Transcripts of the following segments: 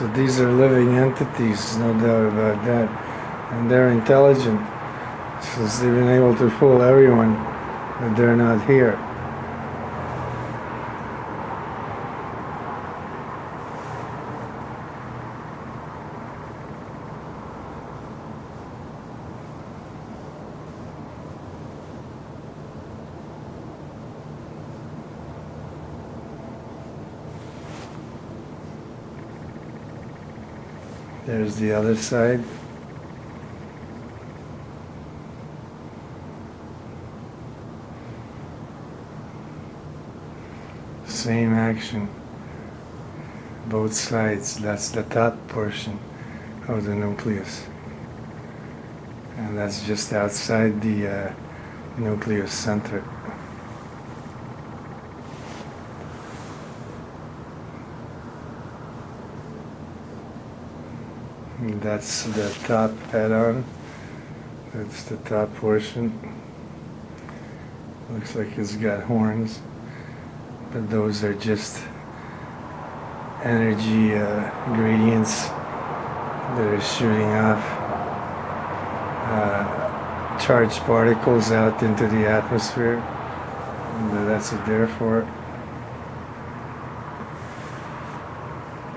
So these are living entities, no doubt about that. And they're intelligent, since they've been able to fool everyone that they're not here. There's the other side. Same action, both sides. That's the top portion of the nucleus. And that's just outside the nucleus center. And that's the top head-on. That's the top portion. Looks like it's got horns, but those are just energy gradients that are shooting off charged particles out into the atmosphere. And that's what they're for.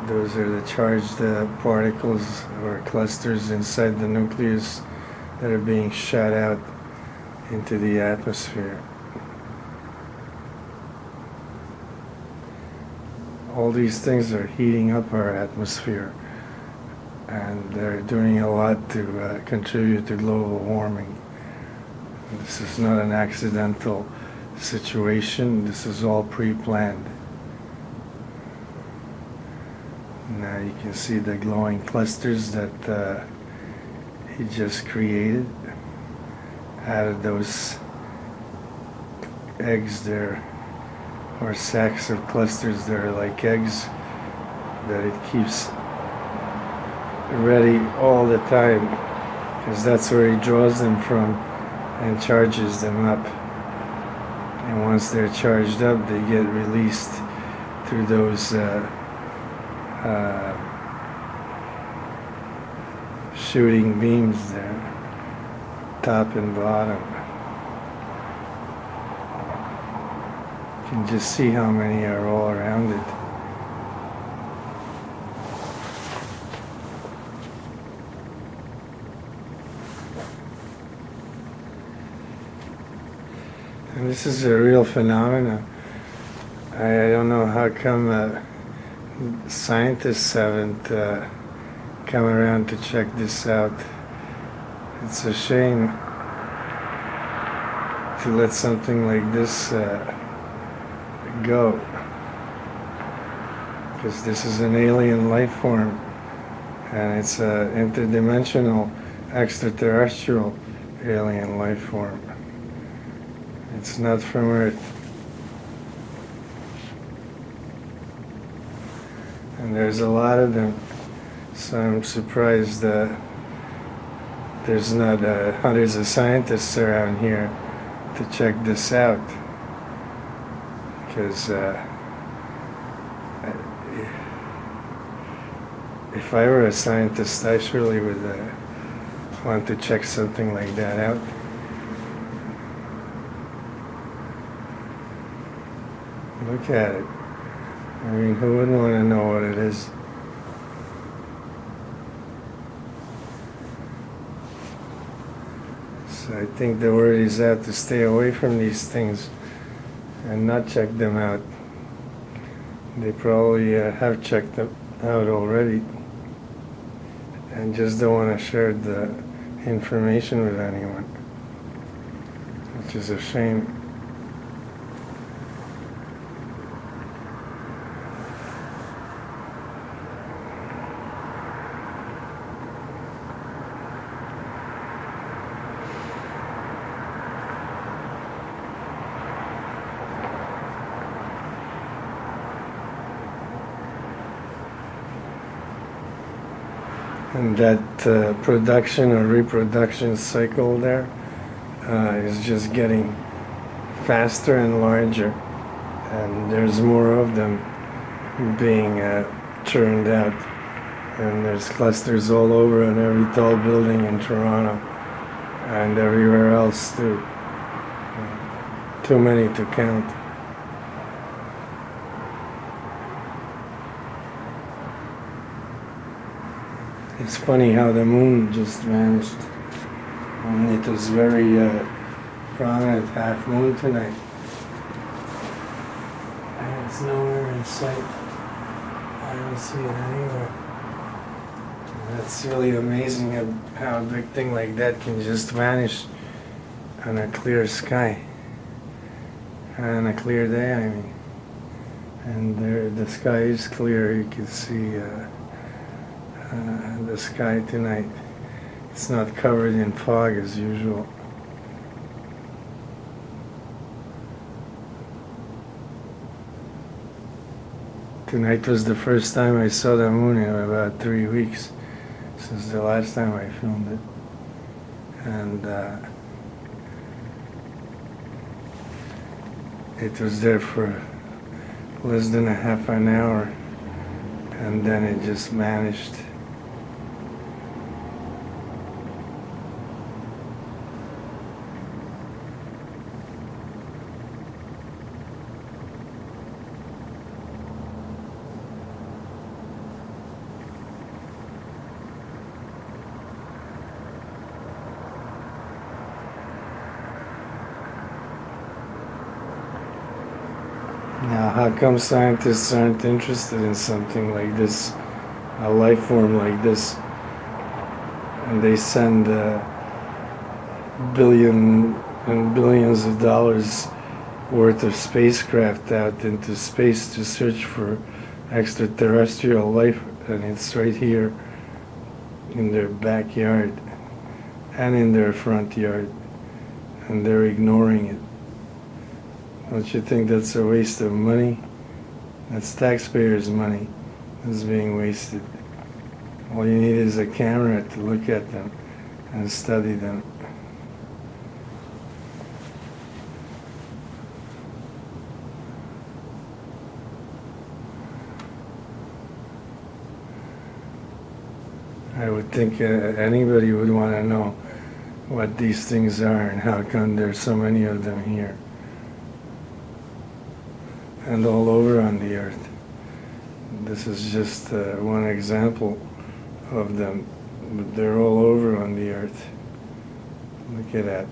Those are the charged particles or clusters inside the nucleus that are being shot out into the atmosphere. All these things are heating up our atmosphere, and they're doing a lot to contribute to global warming. This is not an accidental situation. This is all pre-planned. Now you can see the glowing clusters that he just created out of those eggs there, or sacks of clusters that are like eggs that it keeps ready all the time, because that's where he draws them from and charges them up. And once they're charged up, they get released through those shooting beams there, top and bottom. You can just see how many are all around it. And this is a real phenomenon. I don't know how come scientists haven't come around to check this out. It's a shame to let something like this go, because this is an alien life form, and it's an interdimensional extraterrestrial alien life form. It's not from Earth. And there's a lot of them, so I'm surprised there's not hundreds of scientists around here to check this out, because if I were a scientist, I surely would want to check something like that out. Look at it. I mean, who wouldn't want to know what it is? So I think the word is out to stay away from these things and not check them out. They probably have checked them out already and just don't want to share the information with anyone, which is a shame. And that production or reproduction cycle there is just getting faster and larger, and there's more of them being churned out And there's clusters all over on every tall building in Toronto and everywhere else too. Too many to count. It's funny how the moon just vanished. And it was very prominent half moon tonight. And it's nowhere in sight. I don't see it anywhere. That's really amazing how a big thing like that can just vanish on a clear sky. On a clear day, I mean. And there, the sky is clear. You can see the sky tonight. It's not covered in fog as usual. Tonight was the first time I saw the moon in about 3 weeks, since the last time I filmed it. And it was there for less than a half an hour, and then it just vanished. Now, how come scientists aren't interested in something like this, a life form like this, and they send billion and billions of dollars worth of spacecraft out into space to search for extraterrestrial life, and it's right here in their backyard and in their front yard, and they're ignoring it. Don't you think that's a waste of money? That's taxpayers' money that's being wasted. All you need is a camera to look at them and study them. I would think anybody would want to know what these things are and how come there's so many of them here and all over on the earth. This is just one example of them, but they're all over on the earth. Look at that.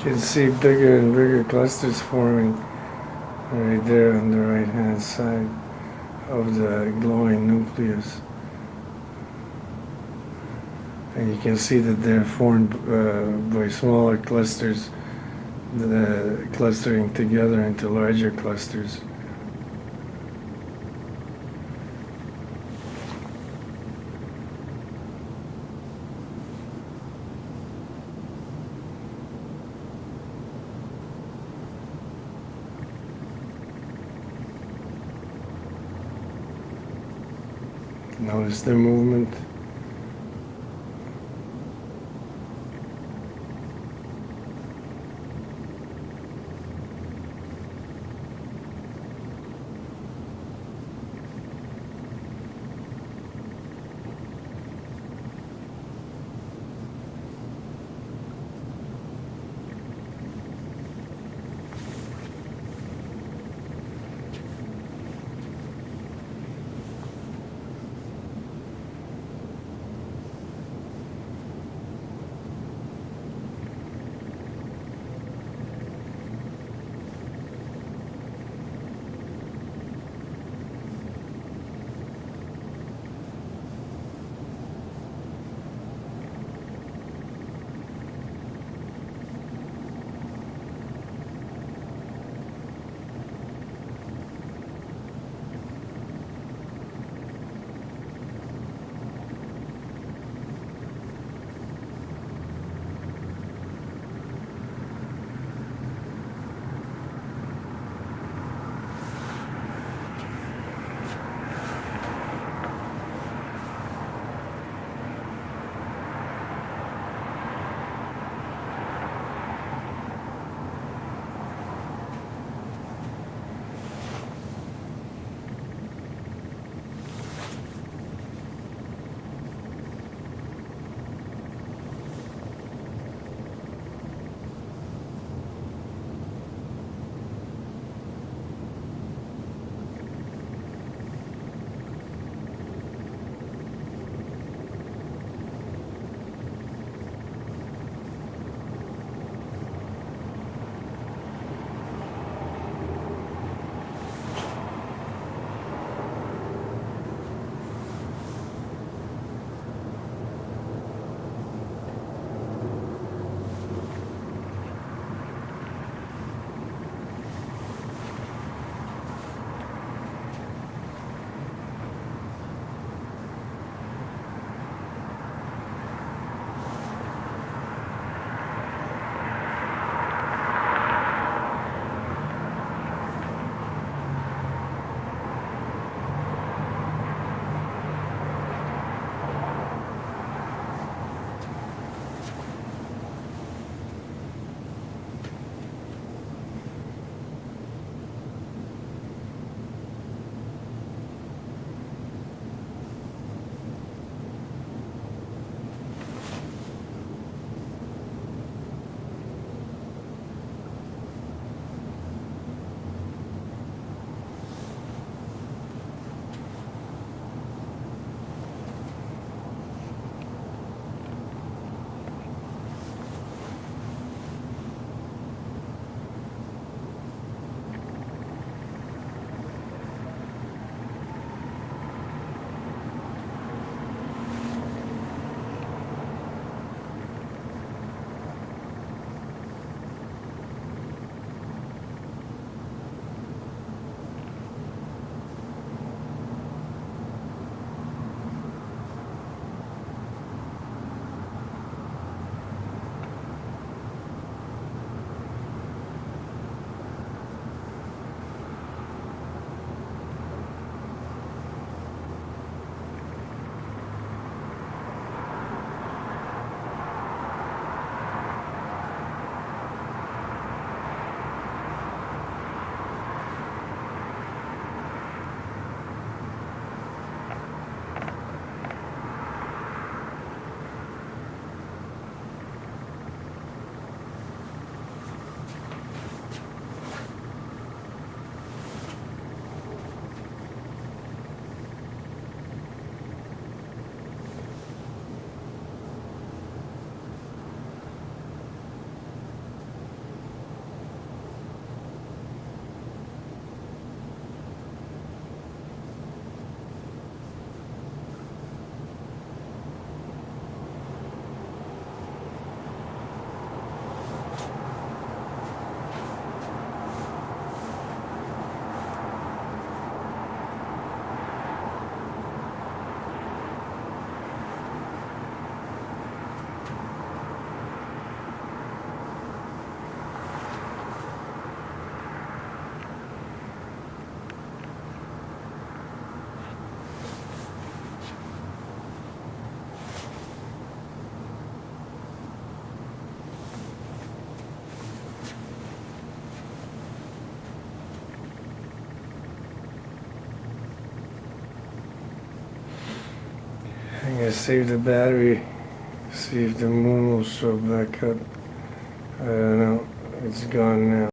can see bigger and bigger clusters forming right there on the right hand side of the glowing nucleus. And you can see that they're formed by smaller clusters, clustering together into larger clusters. Notice the movement. I'm gonna save the battery, see if the moon will show back up. I don't know, it's gone now.